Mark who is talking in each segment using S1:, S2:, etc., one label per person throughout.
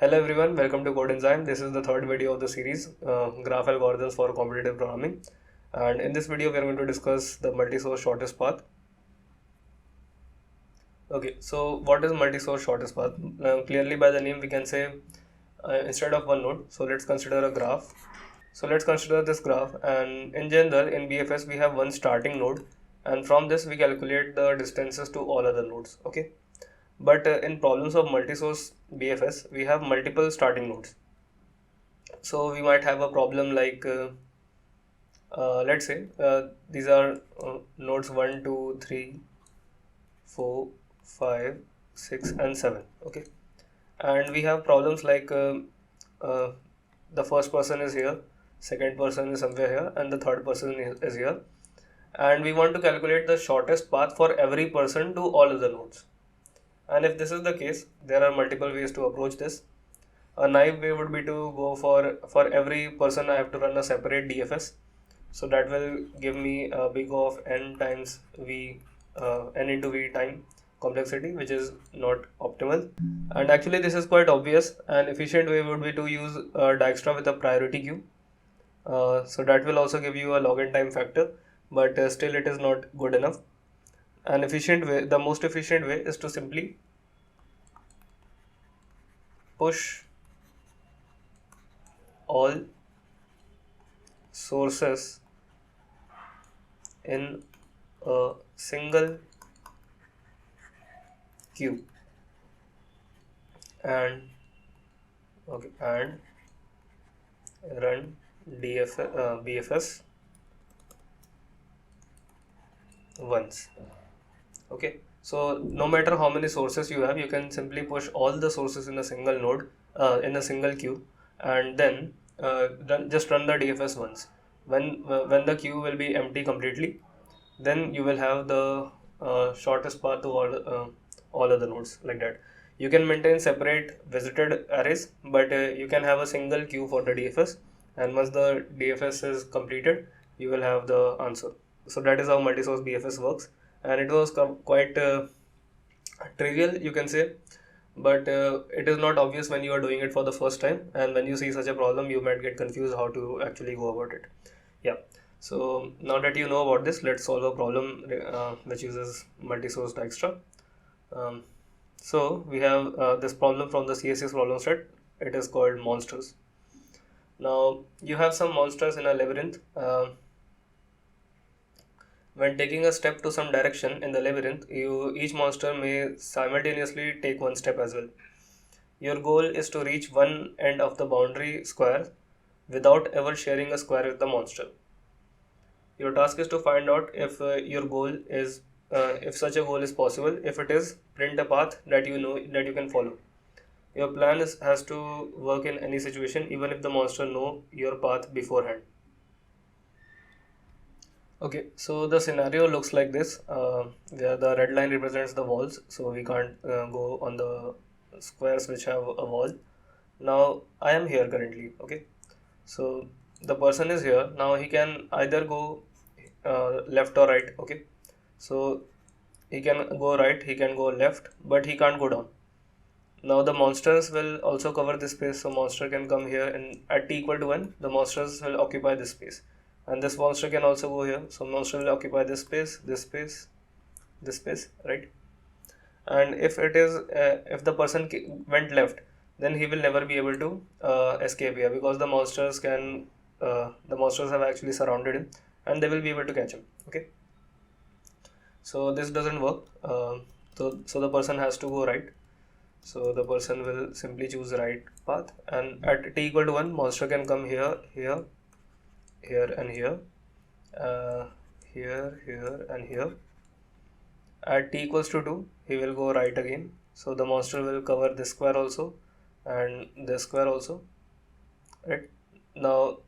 S1: Hello everyone, welcome to Code Enzyme. This is the third video of the series, Graph Algorithms for Competitive Programming. And in this video, we are going to discuss the multi-source shortest path. Okay, so what is multi-source shortest path? Clearly by the name, we can say instead of one node. So let's consider a graph. So let's consider this graph, and in general, in BFS, we have one starting node, and from this we calculate the distances to all other nodes. Okay. But in problems of multi-source BFS, we have multiple starting nodes. So we might have a problem like let's say these are nodes 1, 2, 3, 4, 5, 6 and 7. Okay, and we have problems like uh, the first person is here, second person is somewhere here, and the third person is here, and we want to calculate the shortest path for every person to all of the nodes. And if this is the case, there are multiple ways to approach this. A naive way would be to go for every person I have to run a separate DFS. So that will give me a big O of n times v, n into v time complexity, which is not optimal. And actually this is quite obvious. An efficient way would be to use Dijkstra with a priority queue. So that will also give you a log n time factor, but still it is not good enough. An efficient way, the most efficient way, is to simply push all sources in a single queue and run BFS once. Okay, so no matter how many sources you have, you can simply push all the sources in a single node, in a single queue, and then just run the DFS once. When the queue will be empty completely, then you will have the shortest path to all other nodes, like that. You can maintain separate visited arrays, but you can have a single queue for the DFS, and once the DFS is completed, you will have the answer. So that is how multi-source BFS works, and it was quite trivial, you can say, but it is not obvious when you are doing it for the first time, and when you see such a problem, you might get confused how to actually go about it. Yeah. So now that you know about this, let's solve a problem which uses multi-source Dijkstra. Um, so we have this problem from the CSES problem set. It is called monsters. Now you have some monsters in a labyrinth. When taking a step to some direction in the labyrinth, each monster may simultaneously take one step as well. Your goal is to reach one end of the boundary square without ever sharing a square with the monster. Your task is to find out if your goal is if such a goal is possible. If it is, print a path that you know that you can follow. Your plan has to work in any situation, even if the monster know your path beforehand. Okay, so the scenario looks like this, where the red line represents the walls, so we can't go on the squares which have a wall. Now I am here currently. Okay, so the person is here. Now he can either go left or right. Okay, so he can go right, he can go left, but he can't go down. Now the monsters will also cover this space, so monster can come here, and at t equal to 1, the monsters will occupy this space. And this monster can also go here, so monster will occupy this space, this space, this space, right? And if it is, if the person went left, then he will never be able to escape here, because the monsters have actually surrounded him, and they will be able to catch him. Okay, so this doesn't work. So the person has to go right. So the person will simply choose the right path, and at t equal to 1, monster can come here, here, here and here, here and here. At t equals to 2, he will go right again, so the monster will cover this square also and this square also, right? Now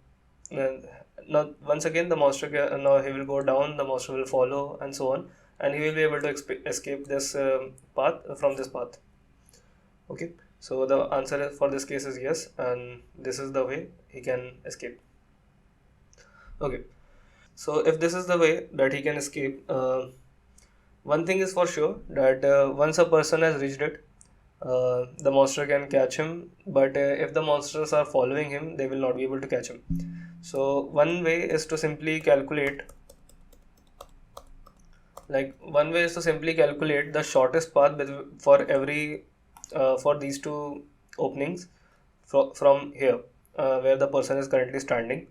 S1: now once again the monster now he will go down, the monster will follow, and so on, and he will be able to escape this path from this path. Okay, so the answer for this case is yes, and this is the way he can escape. Okay, so if this is the way that he can escape, one thing is for sure, that once a person has reached it, the monster can catch him, but if the monsters are following him, they will not be able to catch him. So one way is to simply calculate, the shortest path for every for these two openings from here, where the person is currently standing,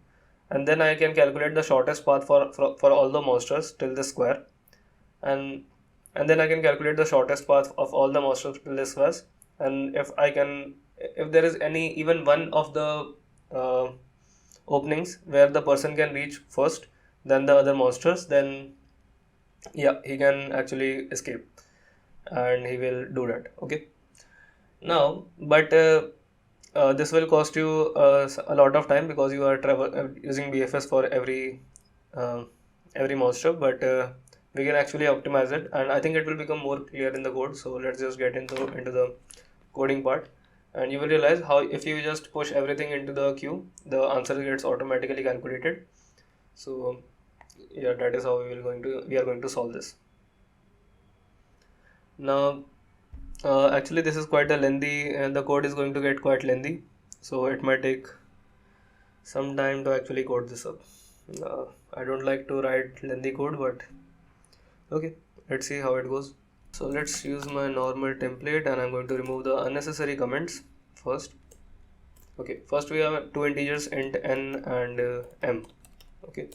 S1: and then I can calculate the shortest path for all the monsters till the square, and then I can calculate the shortest path of all the monsters till this square. And if there is any even one of the openings where the person can reach first than the other monsters, then yeah, he can actually escape, and he will do that. Okay, now, but this will cost you a lot of time, because you are using BFS for uh, every monster. But we can actually optimize it, and I think it will become more clear in the code. So let's just get into the coding part, and you will realize how if you just push everything into the queue, the answer gets automatically calculated. So yeah, that is how we are going to solve this. Now, actually, this is quite a lengthy, and the code is going to get quite lengthy, so it might take some time to actually code this up. I don't like to write lengthy code, but okay, let's see how it goes. So let's use my normal template, and I'm going to remove the unnecessary comments first. Okay, first we have two integers, int n and m. Okay.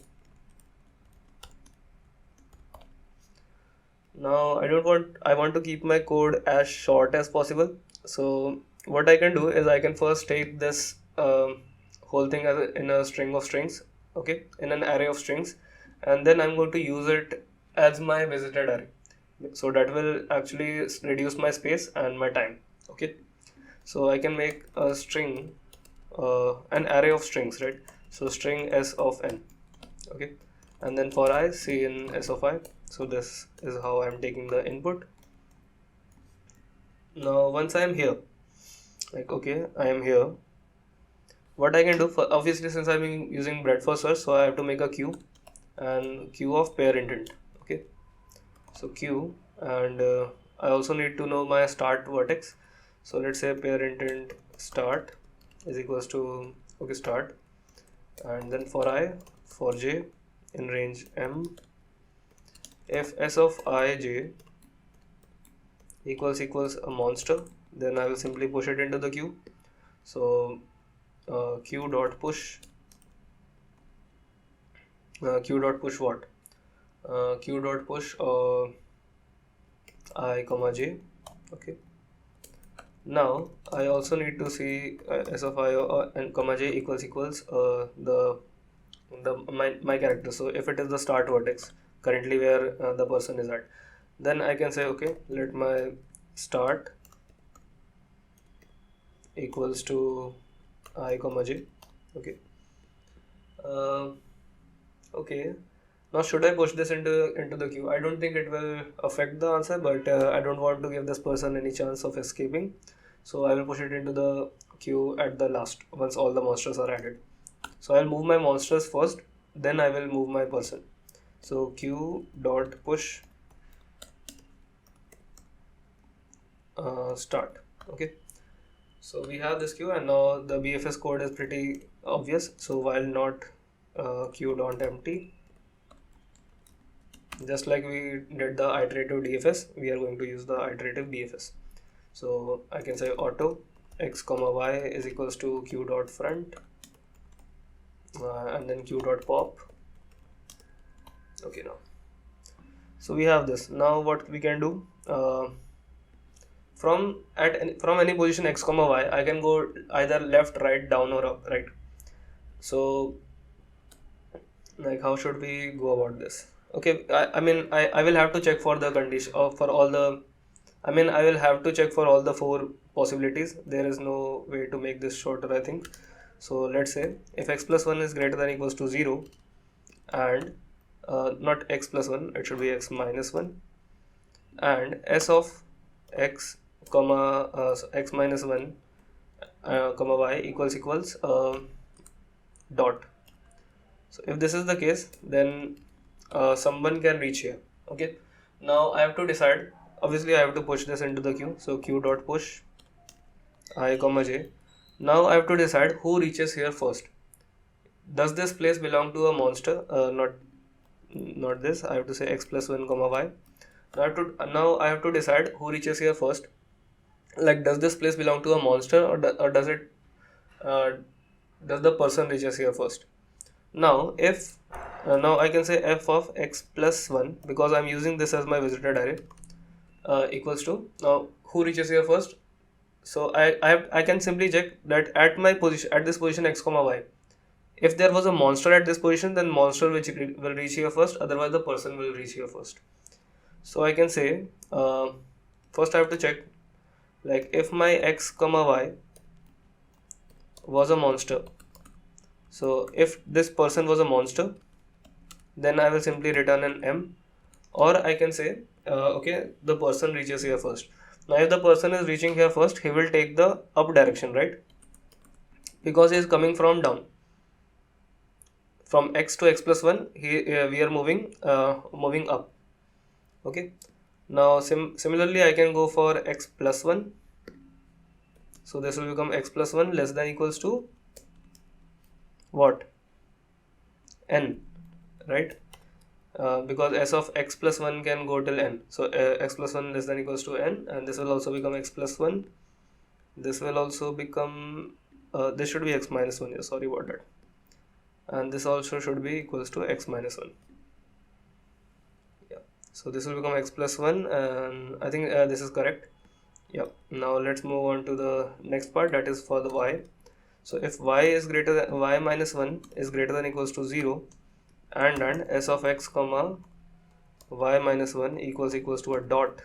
S1: Now I want to keep my code as short as possible. So what I can do is I can first take this whole thing in a string of strings, okay, in an array of strings, and then I'm going to use it as my visited array. So that will actually reduce my space and my time. Okay, so I can make a string, an array of strings, right? So string s of n. Okay, and then for I, c in s of I. So this is how I'm taking the input. Now once I am here, like, okay, I am here, what I can do, for obviously since I'm using breadth first search, so I have to make a queue, and queue of pair intent. Okay, so queue, and I also need to know my start vertex. So let's say pair intent start is equals to, okay, start, and then for I, for j in range m, if s of I j equals a monster, then I will simply push it into the queue. So q dot push what? Q dot push I comma j. Okay. Now I also need to see s of I and comma j equals my character. So if it is the start vertex currently where the person is at, then I can say, okay, let my start equals to I comma j. Okay. Okay. Now should I push this into the queue? I don't think it will affect the answer, but I don't want to give this person any chance of escaping, so I will push it into the queue at the last, once all the monsters are added. So I'll move my monsters first, then I will move my person. So q dot push start. Okay, so we have this queue, and now the BFS code is pretty obvious. So while not q dot empty, just like we did the iterative DFS, we are going to use the iterative BFS. So I can say auto x comma y is equals to q dot front, and then q dot pop. Okay, now so we have this. Now what we can do, from any position x comma y, I can go either left, right, down, or up, right? So like, how should we go about this? Okay, I will have to check for the condition for all the, I will have to check for all the four possibilities. There is no way to make this shorter, I think. So let's say if x plus 1 is greater than equals to 0, and not x plus 1, it should be x minus 1, and s of x comma x minus 1 comma y equals dot. So if this is the case, then someone can reach here. Okay, now I have to decide. Obviously I have to push this into the queue. So q dot push I comma j. Now I have to decide who reaches here first. Does this place belong to a monster? Not this. I have to say x plus 1 comma y. Now I have to decide who reaches here first. Like, does this place belong to a monster, or does it uh, does the person reaches here first? Now if now I can say f of x plus 1, because I'm using this as my visited array, equals to, now who reaches here first. So I can simply check that at my position, at this position x comma y, if there was a monster at this position, then monster will reach here first, otherwise the person will reach here first. So I can say, first I have to check, like, if my x comma y was a monster, so if this person was a monster, then I will simply return an m, or I can say, okay, the person reaches here first. Now if the person is reaching here first, he will take the up direction, right? Because he is coming from down, from x to x plus 1, we are moving up. Okay, now similarly I can go for x plus 1. So this will become x plus 1 less than equals to what? N, right? Because s of x plus 1 can go till n. So x plus 1 less than equals to n, and this will also become x plus 1. This will also become, this should be x minus 1, yeah, sorry about that. And this also should be equals to x minus 1. Yeah, so this will become x plus 1, and I think this is correct. Yeah, now let's move on to the next part, that is for the y. So if y is greater than, y minus 1 is greater than equals to 0, and s of x comma y minus 1 equals to a dot,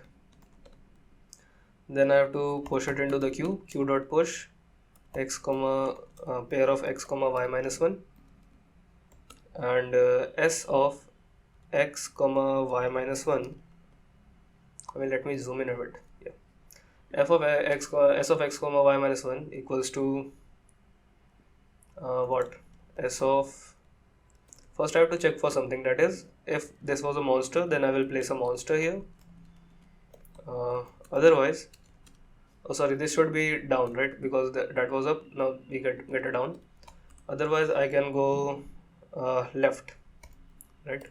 S1: then I have to push it into the q dot push x comma pair of x comma y minus 1, and s of x comma y minus 1, I mean, let me zoom in a bit. Yeah, f of s of x comma y minus 1 equals to what? S of, first I have to check for something, that is, if this was a monster, then I will place a monster here. Otherwise, oh sorry, this should be down, right? Because that was up, now we get it down. Otherwise I can go left, right?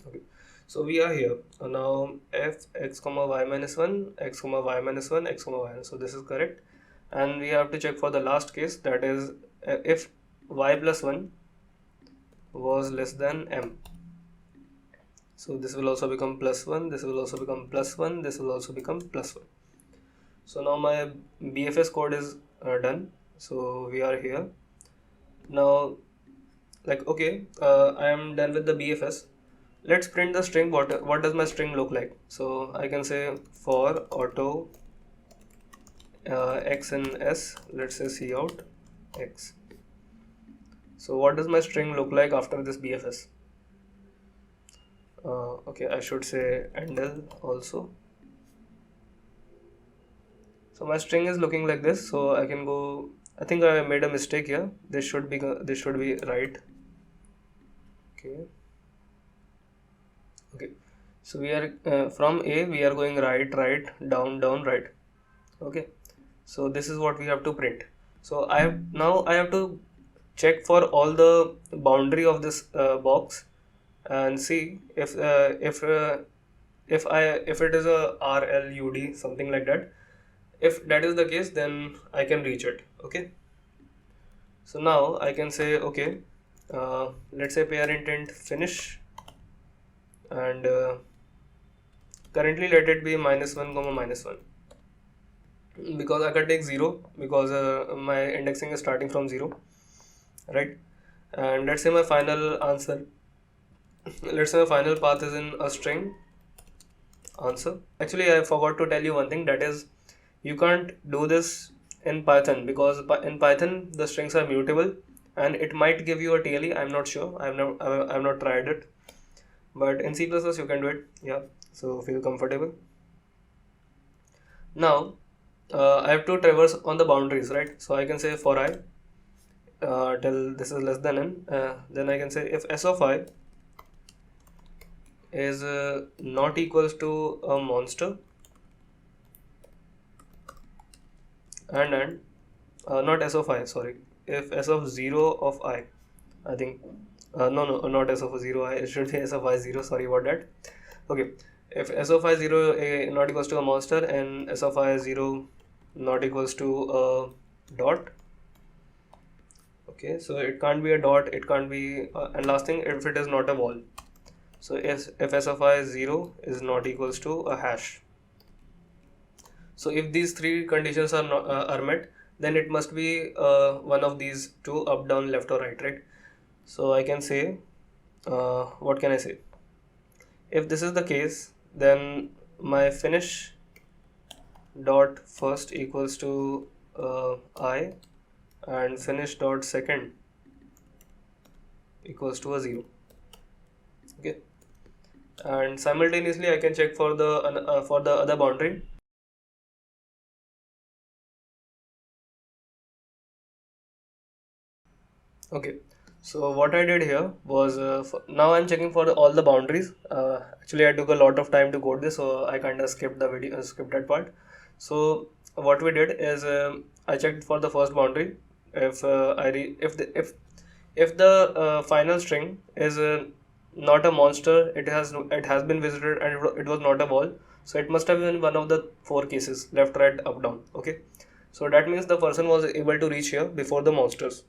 S1: Okay, so we are here now, f x comma y minus 1, x comma y minus 1, x comma y, so this is correct. And we have to check for the last case, that is, if y plus 1 was less than m. So this will also become plus 1, this will also become plus 1, this will also become plus 1. So now my BFS code is done. So we are here now, like, okay, I am done with the BFS. Let's print the string. What does my string look like? So I can say for auto x and s, let's say cout x. So what does my string look like after this BFS? Okay, I should say endl also. So my string is looking like this. So I can go, I think I made a mistake here. This should be right. Okay, so we are from A, we are going right, down, right. Okay, so this is what we have to print. So I have to check for all the boundary of this box, and see if it is a R, L, U, D, something like that. If that is the case, then I can reach it. Okay, so now I can say, okay, let's say parent int finish, and currently let it be -1 comma -1, because I can take 0, because my indexing is starting from 0, right? And let's say my final answer, let's say my final path is in a string answer. Actually, I forgot to tell you one thing, that is, you can't do this in Python, because in Python the strings are mutable, and it might give you a TLE. I'm not sure, I've not tried it, but in C++ you can do it. Yeah, so feel comfortable. Now I have to traverse on the boundaries, right? So I can say for I till this is less than n, then I can say if s of I is not equals to a monster, and not s of I, sorry, if s of 0 of I think no, not s of 0 I, it should be s of I 0, sorry about that. Okay, if s of I 0 not equals to a monster and s of I 0 not equals to a dot. Okay, so it can't be a dot, it can't be and last thing, if it is not a wall. So if s of I 0 is not equals to a hash. So if these three conditions are not are met, then it must be one of these two, up, down, left or right. So I can say, what can I say? If this is the case, then my finish dot first equals to I, and finish dot second equals to a 0. Okay, and simultaneously I can check for the other boundary. Okay, so what I did here was now I'm checking for all the boundaries. Actually, I took a lot of time to code this, so I kind of skipped the video, skipped that part. So what we did is I checked for the first boundary. If if the final string is not a monster, it has been visited and it was not a wall. So it must have been one of the four cases: left, right, up, down. Okay, so that means the person was able to reach here before the monsters.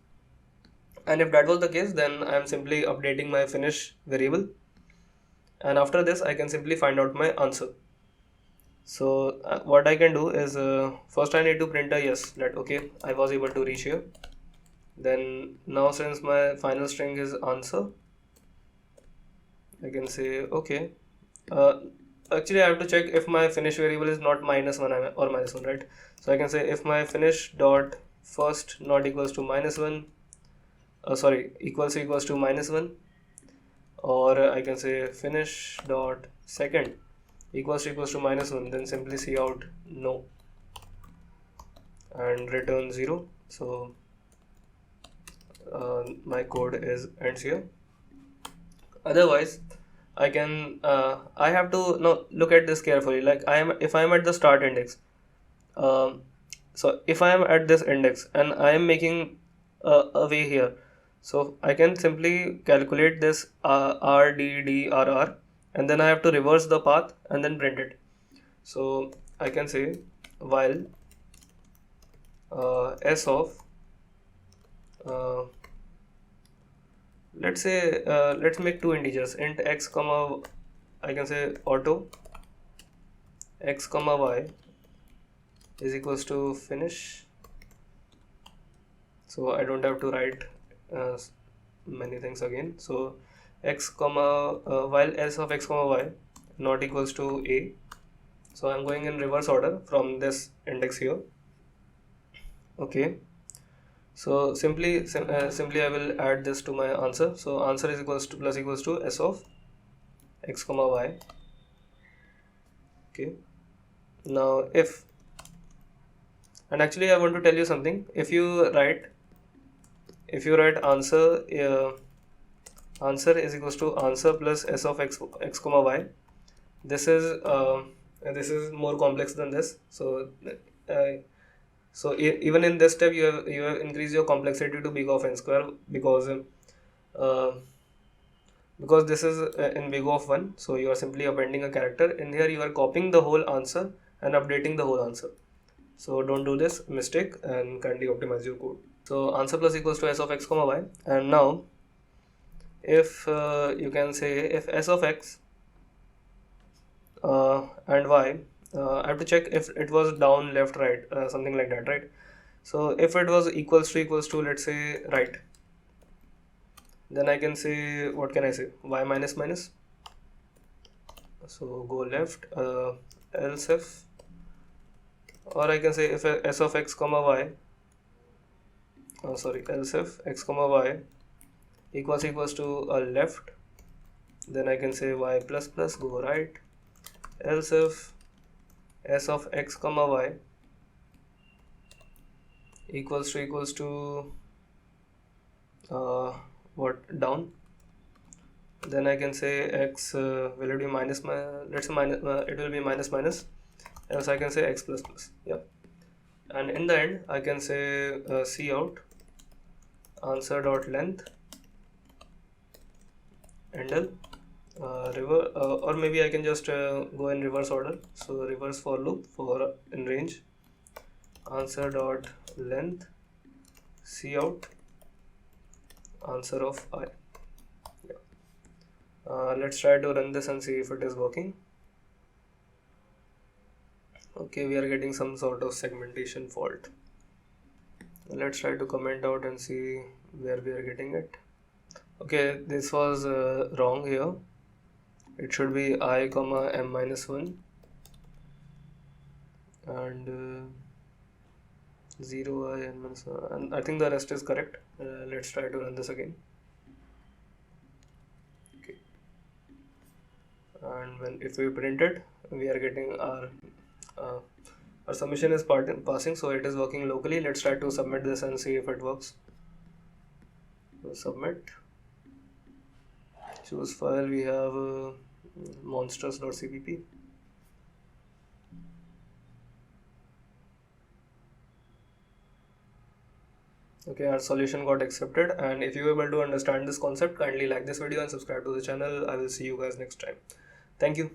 S1: And if that was the case, then I am simply updating my finish variable, and after this I can simply find out my answer. So what I can do is first I need to print a yes, that okay, I was able to reach here. Then now since my final string is answer, I can say okay. uh, Actually I have to check if my finish variable is not -1 or -1, right? So I can say if my finish dot first not equals to -1, sorry, equals to -1, or I can say finish dot second equals to -1, then simply see out no and return 0. So my code is ends here. Otherwise I can I have to now look at this carefully. Like if I am at the start index, um, so if I am at this index and I am making a way here, so I can simply calculate this RDDRR, and then I have to reverse the path and then print it. So I can say while s of uh, let's say let's make two integers, int x comma, I can say auto x comma y is equals to finish. So I don't have to write many things again. So x comma while s of x comma y not equals to a. So I'm going in reverse order from this index here. Okay, so simply I will add this to my answer. So answer is equals to plus equals to s of x comma y. Okay, now if, and actually I want to tell you something. If you write answer answer is equals to answer plus s of x comma y, this is more complex than this. So even in this step you have increased your complexity to big of n square, uh, because this is in big of 1. So you are simply appending a character. In here you are copying the whole answer and updating the whole answer. So don't do this mistake and kindly optimize your code. So answer plus equals to s of x comma y, and now if you can say if s of x and y, I have to check if it was down, left, right, something like that, right? So if it was equals to let's say right, then I can say, what can I say, y minus minus. So go left, else if, or I can say if s of x comma y, sorry, else if x comma y equals to a left, then I can say y plus plus, go right. Else if s of x comma y equals to what, down, then I can say x will it be minus let's say minus, it will be minus minus, else I can say x plus plus. Yeah, and in the end I can say cout answer dot length handle or maybe I can just go in reverse order. So reverse for loop for in range answer dot length cout answer of I. Yeah. Let's try to run this and see if it is working. Okay, we are getting some sort of segmentation fault. Let's try to comment out and see where we are getting it. Okay, this was wrong here. It should be I comma m minus 1 and 0 I n minus 1, and I think the rest is correct. Let's try to run this again. Okay, and if we print it, we are getting our submission is passing, so it is working locally. Let's try to submit this and see if it works. So submit, choose file, we have monsters.cpp. Okay, our solution got accepted, and if you are able to understand this concept, kindly like this video and subscribe to the channel. I will see you guys next time. Thank you.